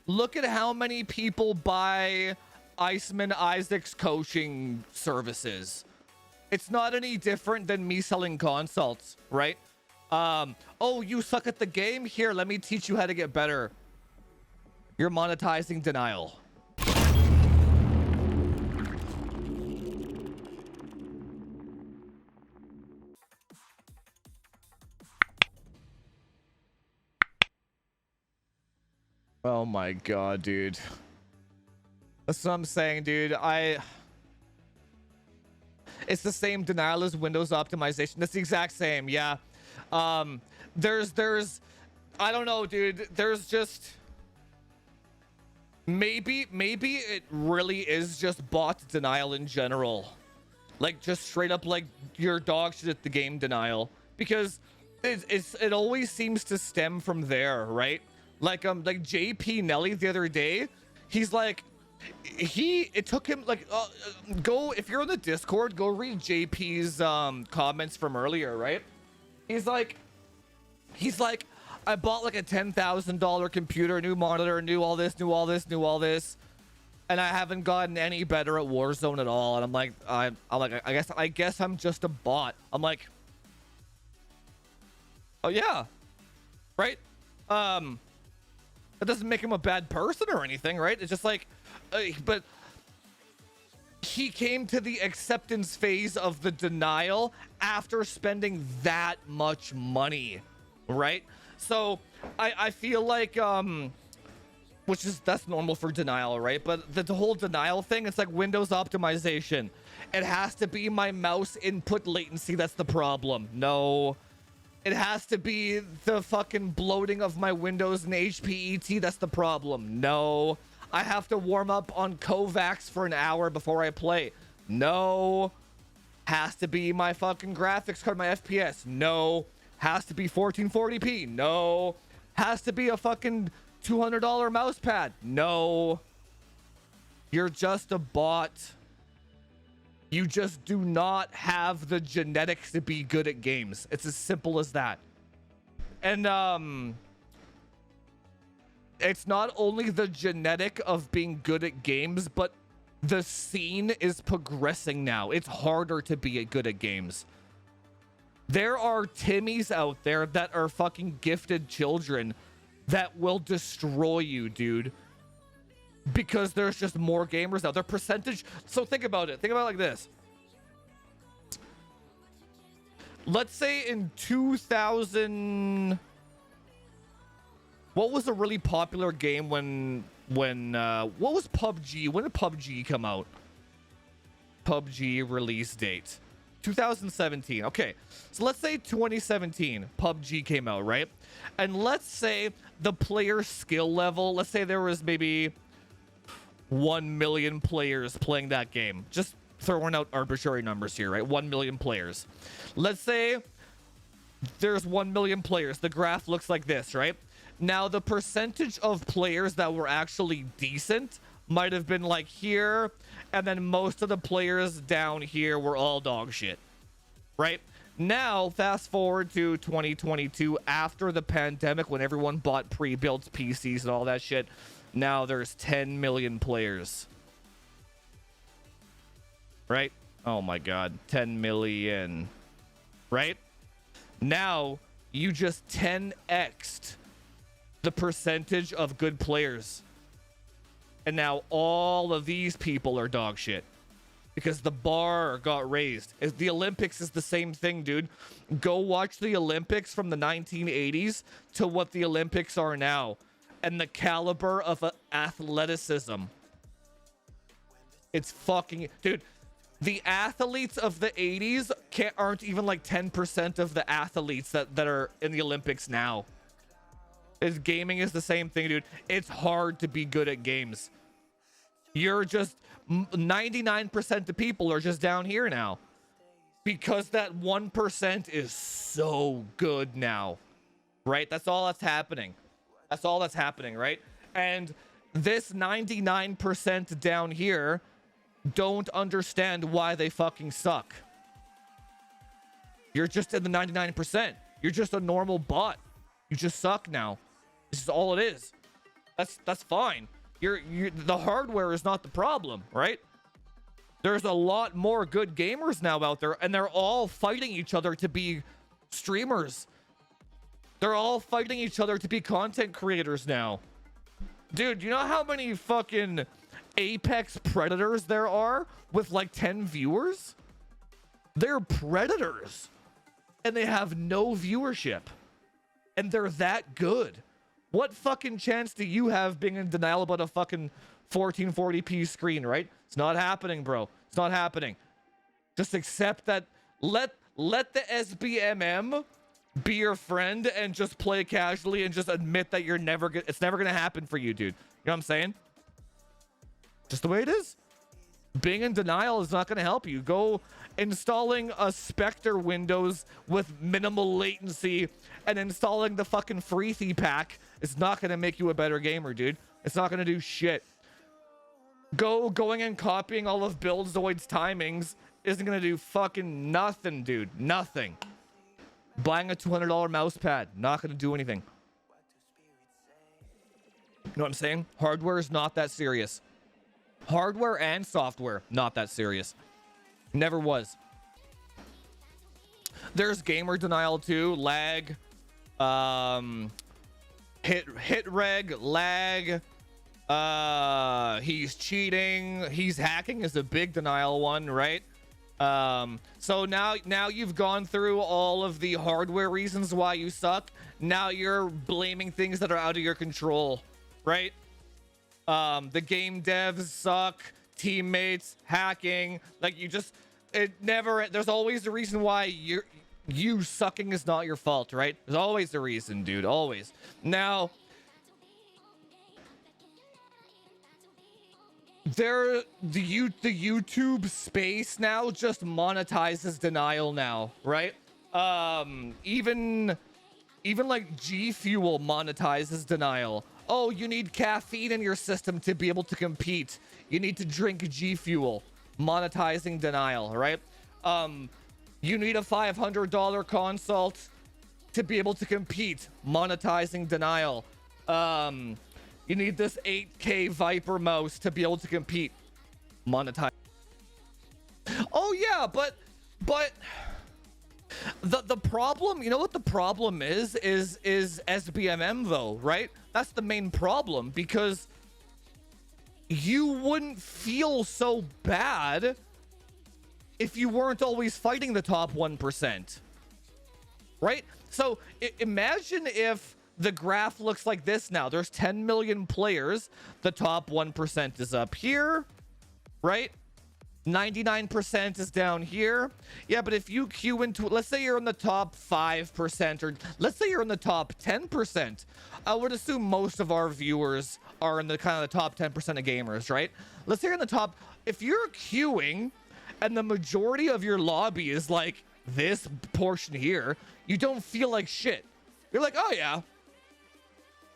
Look at how many people buy Iceman Isaac's coaching services. It's not any different than me selling consults, right? Oh, you suck at the game? Here, let me teach you how to get better. You're monetizing denial. Oh my god, dude. That's what I'm saying, dude. It's the same denial as Windows optimization. That's the exact same, yeah. There's I don't know, dude. There's just maybe it really is just bot denial in general. Like just straight up like your dog shit at the game denial. Because it always seems to stem from there, right? Like JP Nelly the other day, he's like it took him like go if you're on the Discord, go read JP's comments from earlier, right? He's like I bought like a $10,000 computer, new monitor, new all this, and I haven't gotten any better at Warzone at all. And I'm like I guess I'm just a bot. I'm like, oh yeah, right? That doesn't make him a bad person or anything, right? It's just like, but he came to the acceptance phase of the denial after spending that much money, right? So I feel like, that's normal for denial, right? But the whole denial thing, it's like Windows optimization. It has to be my mouse input latency that's the problem. No. It has to be the fucking bloating of my Windows and HPET that's the problem. No. I have to warm up on Kovacs for an hour before I play. No. Has to be my fucking graphics card, my FPS. No. Has to be 1440p. No. Has to be a fucking $200 mouse pad. No. You're just a bot. You just do not have the genetics to be good at games. It's as simple as that. And it's not only the genetic of being good at games, but the scene is progressing now. It's harder to be good at games. There are Timmys out there that are fucking gifted children that will destroy you, dude. Because there's just more gamers now. Their percentage. So think about it. Think about it like this. Let's say in 2000. What was a really popular game when what was PUBG? When did PUBG come out? PUBG release date 2017. Okay, so let's say 2017 PUBG came out, right? And let's say the player skill level, let's say there was maybe 1 million players playing that game. Just throwing out arbitrary numbers here, right? 1 million players. Let's say there's 1 million players. The graph looks like this, right? Now, the percentage of players that were actually decent might have been like here, and then most of the players down here were all dog shit, right? Now, fast forward to 2022, after the pandemic, when everyone bought pre-built PCs and all that shit. Now there's 10 million players. Right? Oh my god. 10 million. Right? Now you just 10x'd the percentage of good players. And now all of these people are dog shit. Because the bar got raised. The Olympics is the same thing, dude. Go watch the Olympics from the 1980s to what the Olympics are now. And the caliber of athleticism. It's fucking... Dude, the athletes of the 80s aren't even like 10% of the athletes that are in the Olympics now. Gaming is the same thing, dude. It's hard to be good at games. You're just... 99% of people are just down here now. Because that 1% is so good now. Right? That's all that's happening. That's all that's happening, right? And this 99% down here don't understand why they fucking suck. You're just in the 99%. You're just a normal bot. You just suck now. This is all it is. That's fine. The hardware is not the problem, right? There's a lot more good gamers now out there, and they're all fighting each other to be streamers. They're all fighting each other to be content creators now. Dude, you know how many fucking Apex Predators there are with like 10 viewers? They're Predators. And they have no viewership. And they're that good. What fucking chance do you have being in denial about a fucking 1440p screen, right? It's not happening, bro. It's not happening. Just accept that. Let the SBMM be your friend and just play casually and just admit that it's never gonna happen for you, dude. You know what I'm saying? Just the way it is. Being in denial is not gonna help you. Go installing a Spectre Windows with minimal latency and installing the fucking Freethy pack is not gonna make you a better gamer, dude. It's not gonna do shit. Going and copying all of Buildzoid's timings isn't gonna do fucking nothing, dude. Nothing. Buying a $200 mouse pad, not gonna do anything. You know what I'm saying? Hardware is not that serious. Hardware and software, not that serious. Never was. There's gamer denial too, lag, hit reg, lag. He's cheating. He's hacking is a big denial one, right? So now you've gone through all of the hardware reasons why you suck. Now you're blaming things that are out of your control, right? The game devs suck, teammates, hacking. Like there's always a reason why you sucking is not your fault, right? There's always a reason, dude. Always. Now, the YouTube space now just monetizes denial now, right? Even like G Fuel monetizes denial. Oh, you need caffeine in your system to be able to compete. You need to drink G Fuel. Monetizing denial, right? You need a $500 consult to be able to compete. Monetizing denial. You need this 8K Viper mouse to be able to compete. Monetize. Oh yeah, but the problem, you know what the problem is SBMM though, right? That's the main problem, because you wouldn't feel so bad if you weren't always fighting the top 1%, right? So imagine if the graph looks like this now. There's 10 million players. The top 1% is up here, right? 99% is down here. Yeah, but if you queue into, let's say you're in the top 5%, or let's say you're in the top 10%. I would assume most of our viewers are in the kind of the top 10% of gamers, right? Let's say you're in the top. If you're queuing and the majority of your lobby is like this portion here, you don't feel like shit. You're like, oh yeah,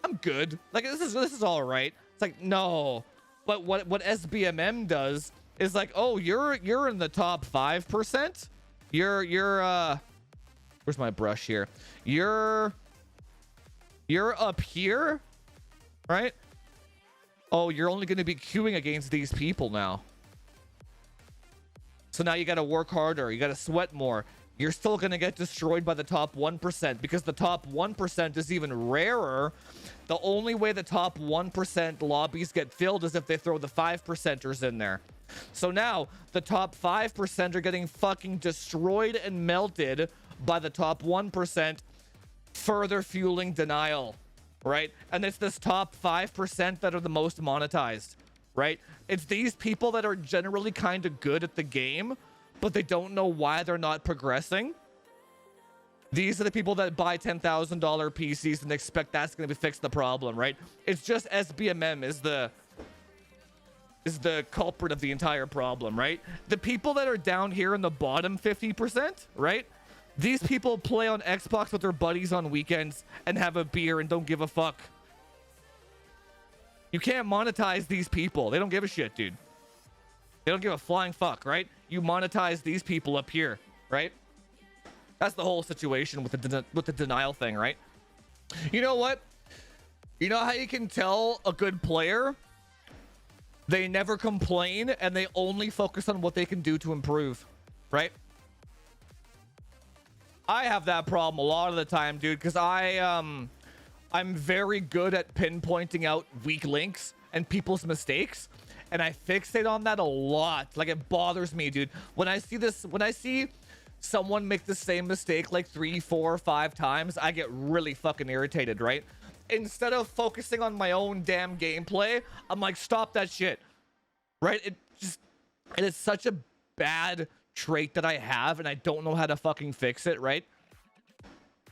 I'm good. Like this is all right. It's like, no. But what SBMM does is like, oh, you're in the top 5%. You're where's my brush here? You're up here, right? Oh, you're only going to be queuing against these people now. So now you got to work harder. You got to sweat more. You're still going to get destroyed by the top 1%, because the top 1% is even rarer. The only way the top 1% lobbies get filled is if they throw the 5%ers in there. So now the top 5% are getting fucking destroyed and melted by the top 1%, further fueling denial, right? And it's this top 5% that are the most monetized, right? It's these people that are generally kind of good at the game, but they don't know why they're not progressing. These are the people that buy $10,000 PCs and expect that's going to fix the problem, right? It's just SBMM is the culprit of the entire problem, right? The people that are down here in the bottom 50%, right? These people play on Xbox with their buddies on weekends and have a beer and don't give a fuck. You can't monetize these people. They don't give a shit, dude. They don't give a flying fuck, right? You monetize these people up here, right? That's the whole situation with the denial thing, right? You know what? You know how you can tell a good player? They never complain and they only focus on what they can do to improve, right? I have that problem a lot of the time, dude, because I'm very good at pinpointing out weak links and people's mistakes, and I fixate on that a lot. Like, it bothers me, dude. When I see someone make the same mistake like 3, 4, 5 times, I get really fucking irritated, right? Instead of focusing on my own damn gameplay, I'm like, stop that shit, right? It is such a bad trait that I have, and I don't know how to fucking fix it, right?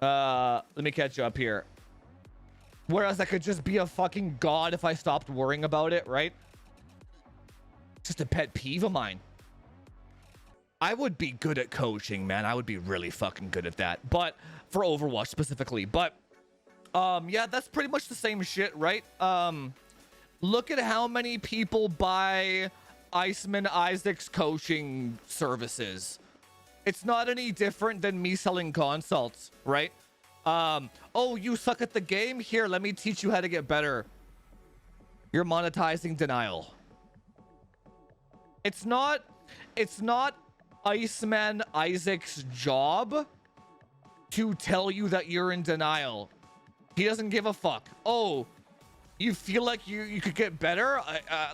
Let me catch you up here. Whereas I could just be a fucking god if I stopped worrying about it, right? Just a pet peeve of mine. I would be good at coaching, man. I would be really fucking good at that. But for Overwatch specifically. But yeah, that's pretty much the same shit, right? Look at how many people buy Iceman Isaac's coaching services. It's not any different than me selling consults, right? Oh, you suck at the game? Here, let me teach you how to get better. You're monetizing denial. It's not Iceman Isaac's job to tell you that you're in denial. He doesn't give a fuck. Oh, you feel like you could get better?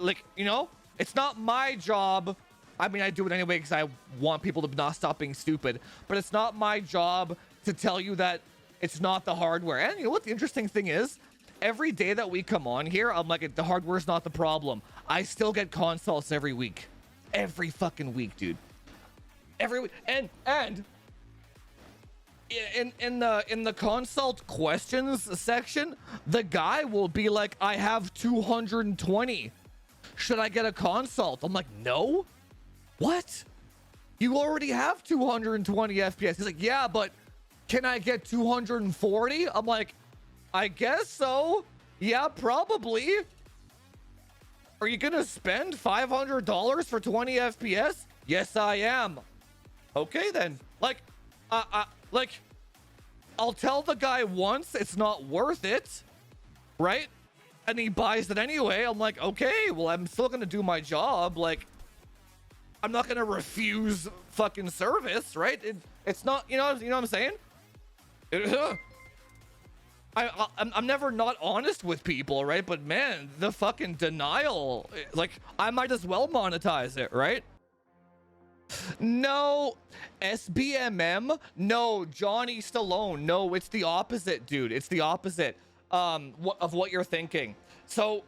Like, you know, it's not my job. I mean, I do it anyway because I want people to not stop being stupid, but it's not my job to tell you that it's not the hardware. And you know what the interesting thing is? Every day that we come on here, I'm like, the hardware's not the problem. I still get consults every week. Every fucking week, dude. Every week. And in the consult questions section, the guy will be like, I have 220. Should I get a consult? I'm like, no. What? You already have 220 FPS. He's like, yeah, but can I get 240? I'm like, I guess so. Yeah, probably. Are you gonna spend $500 for 20 FPS? Yes, I am. Okay, then. Like, I'll tell the guy once it's not worth it, right? And he buys it anyway. I'm like, okay, well, I'm still gonna do my job. Like, I'm not gonna refuse fucking service, right? It's not, you know what I'm saying? I'm never not honest with people, right? But man, the fucking denial, like, I might as well monetize it, right? No, SBMM, no, Johnny Stallone, no, it's the opposite, dude. It's the opposite of what you're thinking. So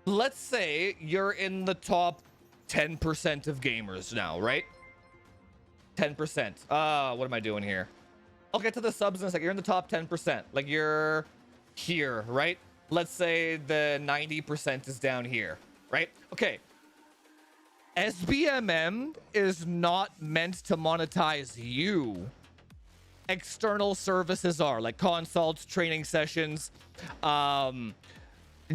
let's say you're in the top 10% of gamers now, right? 10%. What am I doing here? I'll get to the subs in a second. You're in the top 10%. Like, you're here, right? Let's say the 90% is down here, right? Okay. SBMM is not meant to monetize you. External services are, like consults, training sessions,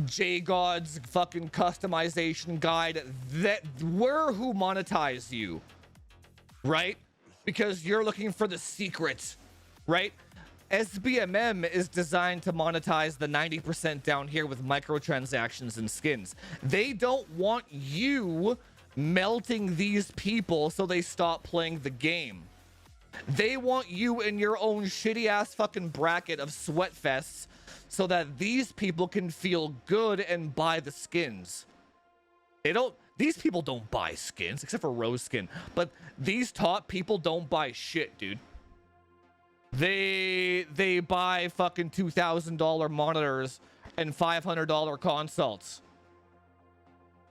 J-God's fucking customization guide. That we're who monetize you, right? Because you're looking for the secret, right? SBMM is designed to monetize the 90% down here with microtransactions and skins. They don't want you melting these people so they stop playing the game. They want you in your own shitty ass fucking bracket of sweatfests so that these people can feel good and buy the skins. These people don't buy skins except for Rose skin, but these top people don't buy shit, dude. They buy fucking $2,000 monitors and $500 consults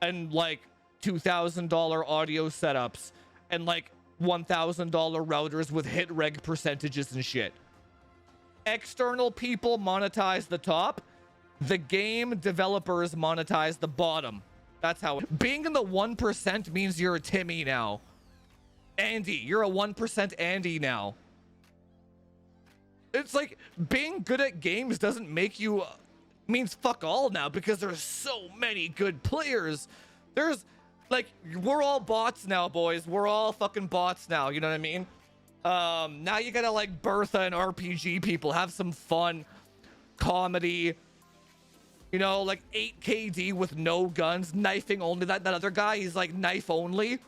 and like $2,000 audio setups and like $1,000 routers with hit reg percentages and shit. External people monetize the top. The game developers monetize the bottom. That's how being in the 1% means you're a Timmy now. Andy, you're a 1% Andy now. It's like being good at games doesn't make you means fuck all now because there's so many good players. There's like, we're all bots now, boys. We're all fucking bots now. You know what I mean? Now you gotta like Bertha and RPG people, have some fun comedy. You know, like 8KD with no guns, knifing only. That other guy, he's like knife only.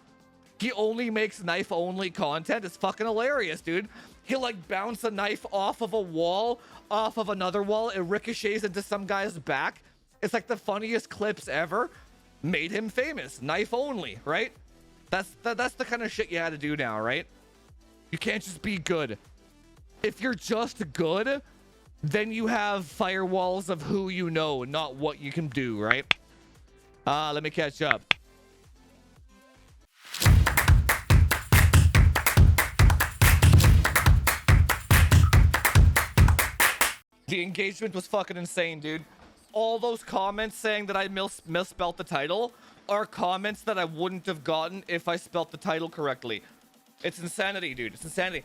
He only makes knife only content. It's fucking hilarious, dude. He'll like bounce a knife off of a wall, off of another wall. It ricochets into some guy's back. It's like the funniest clips ever. Made him famous. Knife only, right? That's the kind of shit you had to do now, right? You can't just be good. If you're just good, then you have firewalls of who you know, not what you can do, right? Let me catch up. The engagement was fucking insane, dude. All those comments saying that I misspelt the title are comments that I wouldn't have gotten if I spelt the title correctly. It's insanity, dude. It's insanity.